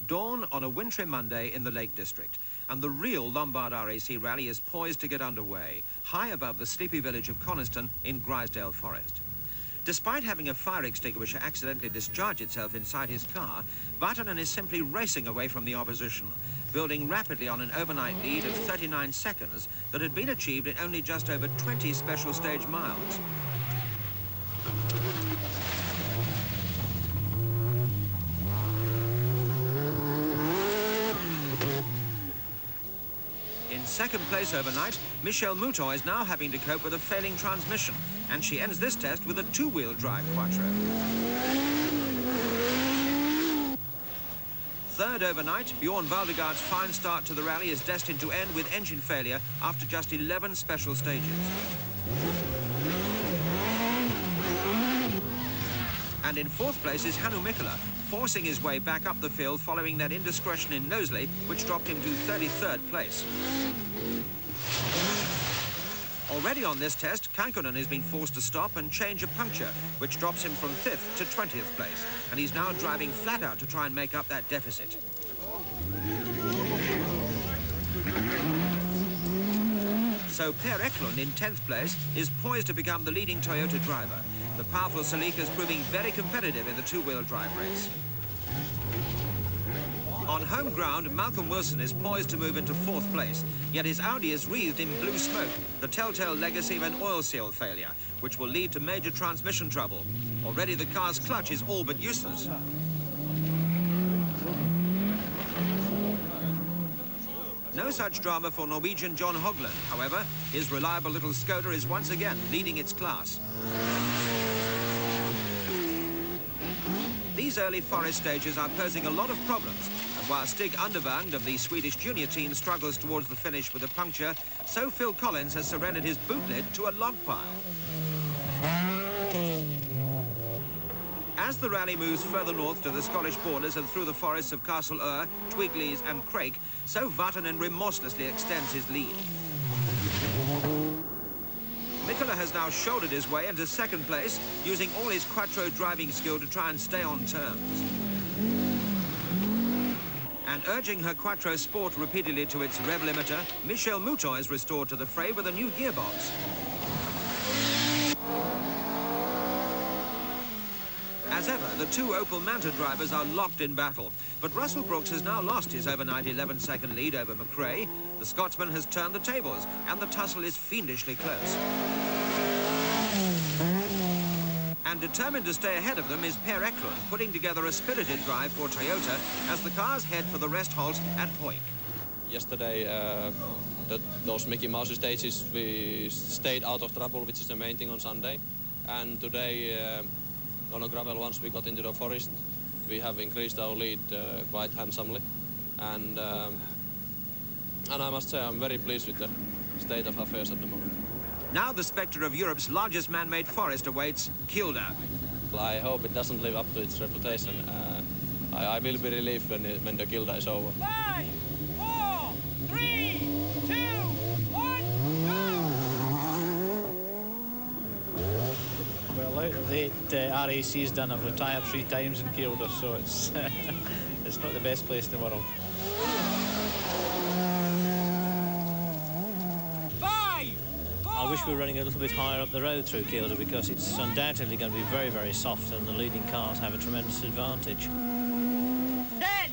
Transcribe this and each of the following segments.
Dawn on a wintry Monday in the Lake District, and the real Lombard RAC Rally is poised to get underway, high above the sleepy village of Coniston in Grisdale Forest. Despite having a fire extinguisher accidentally discharge itself inside his car, Vatanen is simply racing away from the opposition, building rapidly on an overnight lead of 39 seconds that had been achieved in only just over 20 special stage miles. In second place overnight, Michelle Mouton is now having to cope with a failing transmission, and she ends this test with a two-wheel drive quattro. Third overnight, Bjorn Valdegaard's fine start to the rally is destined to end with engine failure after just 11 special stages. And in fourth place is Hannu Mikkola, forcing his way back up the field following that indiscretion in Knowsley, which dropped him to 33rd place. Already on this test, Kaikkonen has been forced to stop and change a puncture, which drops him from 5th to 20th place, and he's now driving flat out to try and make up that deficit. So Per Eklund in 10th place is poised to become the leading Toyota driver. The powerful Celica is proving very competitive in the two-wheel drive race. On home ground, Malcolm Wilson is poised to move into 4th place, yet his Audi is wreathed in blue smoke, the telltale legacy of an oil seal failure, which will lead to major transmission trouble. Already the car's clutch is all but useless. No such drama for Norwegian John Hogland, however. His reliable little Skoda is once again leading its class. These early forest stages are posing a lot of problems, and while Stig Undervang of the Swedish junior team struggles towards the finish with a puncture, so Phil Collins has surrendered his boot lid to a log pile. As the rally moves further north to the Scottish borders and through the forests of Castle Ur, Twigleys and Craig, so Vatanen remorselessly extends his lead. Mikkola has now shouldered his way into 2nd place, using all his quattro driving skill to try and stay on terms. And urging her quattro sport repeatedly to its rev limiter, Michelle Mouton is restored to the fray with a new gearbox. As ever, the two Opel Manta drivers are locked in battle, but Russell Brooks has now lost his overnight 11-second lead over McRae. The Scotsman has turned the tables, and the tussle is fiendishly close. And determined to stay ahead of them is Per Eklund, putting together a spirited drive for Toyota as the cars head for the rest halt at Hoik. Yesterday, those Mickey Mouse stages, we stayed out of trouble, which is the main thing on Sunday. And today, on a gravel, once we got into the forest, we have increased our lead quite handsomely. And I must say I'm very pleased with the state of affairs at the moment. Now the spectre of Europe's largest man-made forest awaits, Kilda. I hope it doesn't live up to its reputation. I will be relieved when the Kilda is over. 5, 4, 3, 2, 1, go! Well, out of 8 RACs done, I've retired 3 times in Kilda, so it's it's not the best place in the world. 5, 4, I wish we were running a little bit higher up the road through Kilda, because it's undoubtedly going to be very, very soft, and the leading cars have a tremendous advantage. 10,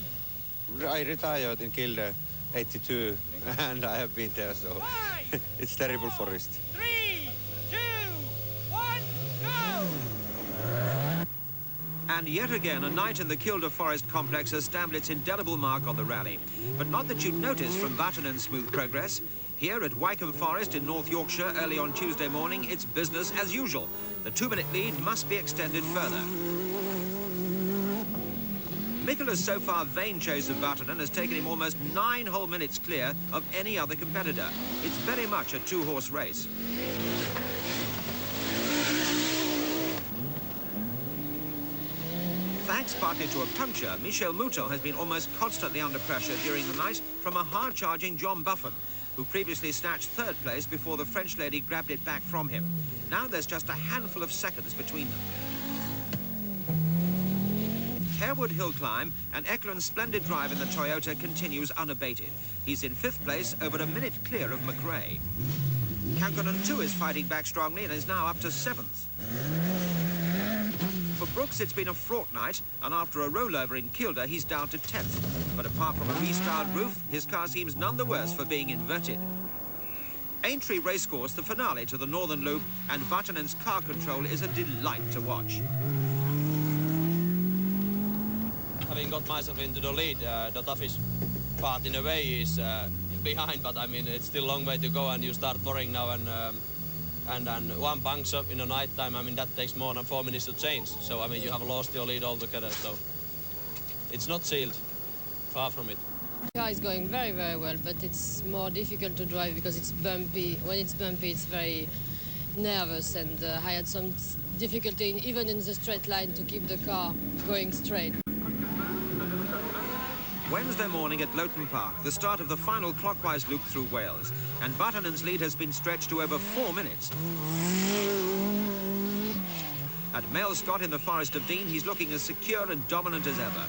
I retired in Kilda 82, and I have been there, so 5, it's terrible forest. 3, 2, 1, go! And yet again, a night in the Kilda Forest complex has stamped its indelible mark on the rally. But not that you'd notice from Vatanen's smooth progress. Here at Wycombe Forest in North Yorkshire early on Tuesday morning, it's business as usual. The 2-minute lead must be extended further. Mikkola's so far vain chase of Vatanen has taken him almost 9 whole minutes clear of any other competitor. It's very much a 2-horse race. Thanks partly to a puncture, Michelle Mouton has been almost constantly under pressure during the night from a hard-charging John Buffon, who previously snatched 3rd place before the French lady grabbed it back from him. Now there's just a handful of seconds between them. Harewood hill climb, and Eklund's splendid drive in the Toyota continues unabated. He's in 5th place, over a minute clear of McRae. Kankonen too is fighting back strongly and is now up to 7th. For Brooks, it's been a fraught night, and after a rollover in Kilda, he's down to 10th. But apart from a restyled roof, his car seems none the worse for being inverted. Aintree Racecourse, the finale to the Northern Loop, and Vatanen's car control is a delight to watch. Having got myself into the lead, the toughest part in a way is behind, but I mean it's still a long way to go, and you start worrying now, and one puncture in the night time, I mean that takes more than 4 minutes to change. So I mean you have lost your lead altogether. So it's not sealed, far from it. The car is going very, very well, but it's more difficult to drive because it's bumpy. When it's bumpy, it's very nervous, and I had some difficulty even in the straight line to keep the car going straight. Wednesday morning at Loughton Park, the start of the final clockwise loop through Wales, and Vatanen's lead has been stretched to over 4 minutes. At Male Scott in the Forest of Dean, he's looking as secure and dominant as ever.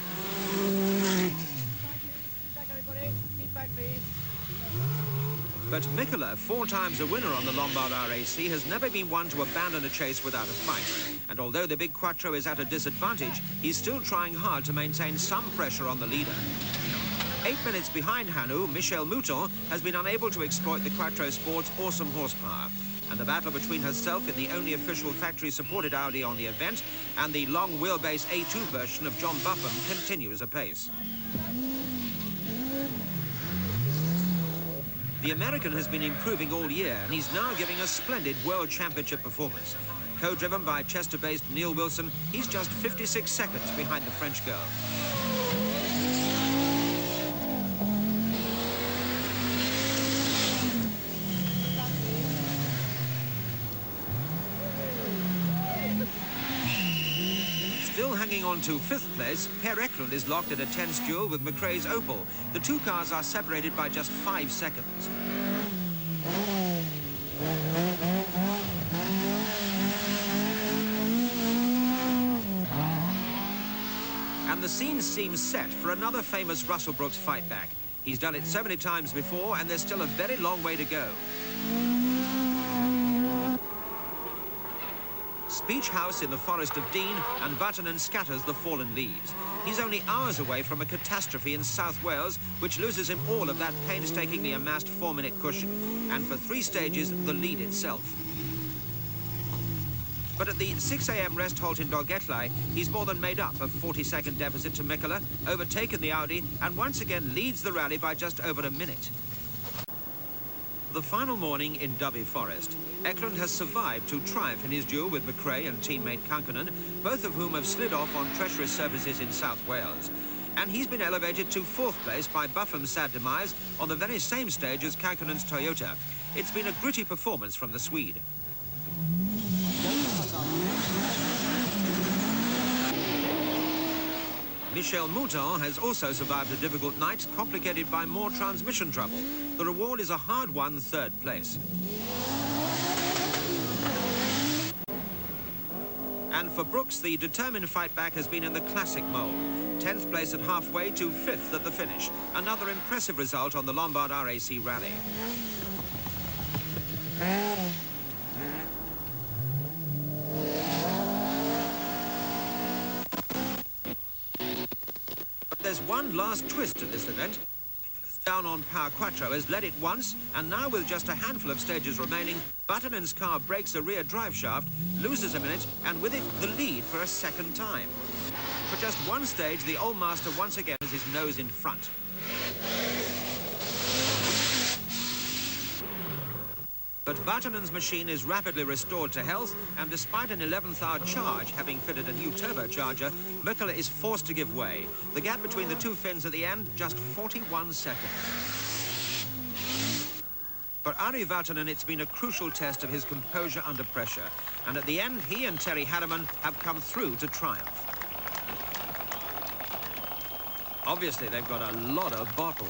But Mikkola, 4 times a winner on the Lombard RAC, has never been one to abandon a chase without a fight. And although the big Quattro is at a disadvantage, he's still trying hard to maintain some pressure on the leader. 8 minutes behind Hanu, Michel Mouton has been unable to exploit the Quattro Sport's awesome horsepower. And the battle between herself in the only official factory-supported Audi on the event and the long wheelbase A2 version of John Buffum continues apace. The American has been improving all year, and he's now giving a splendid World Championship performance. Co-driven by Chester-based Neil Wilson, he's just 56 seconds behind the French girl. Still hanging on to 5th place, Per Eklund is locked at a tense duel with McRae's Opel. The two cars are separated by just 5 seconds. And the scene seems set for another famous Russell Brooks fight back. He's done it so many times before, and there's still a very long way to go. Speech House in the Forest of Dean, and Vatanen scatters the fallen leaves. He's only hours away from a catastrophe in South Wales, which loses him all of that painstakingly amassed 4-minute cushion, and for 3 stages, the lead itself. But at the 6 a.m. rest halt in Dolgetlau, he's more than made up a 40-second deficit to Mikkola, overtaken the Audi, and once again leads the rally by just over a minute. The final morning in Dubby Forest, Eklund has survived to triumph in his duel with McRae and teammate Kankonen, both of whom have slid off on treacherous surfaces in South Wales. And he's been elevated to 4th place by Buffum's sad demise on the very same stage as Kankonen's Toyota. It's been a gritty performance from the Swede. Michel Mouton has also survived a difficult night, complicated by more transmission trouble. The reward is a hard-won 3rd place. And for Brooks, the determined fight back has been in the classic mould. 10th place at halfway to 5th at the finish. Another impressive result on the Lombard RAC Rally. There's one last twist to this event. Down on Power Quattro has led it once, and now with just a handful of stages remaining, Vatanen's car breaks a rear drive shaft, loses a minute, and with it, the lead for a 2nd time. For just one stage, the old master once again has his nose in front. But Vatanen's machine is rapidly restored to health, and despite an 11th-hour charge having fitted a new turbocharger, Mikkola is forced to give way. The gap between the 2 fins at the end, just 41 seconds. For Ari Vatanen, it's been a crucial test of his composure under pressure, and at the end, he and Terry Harriman have come through to triumph. Obviously, they've got a lot of bottle.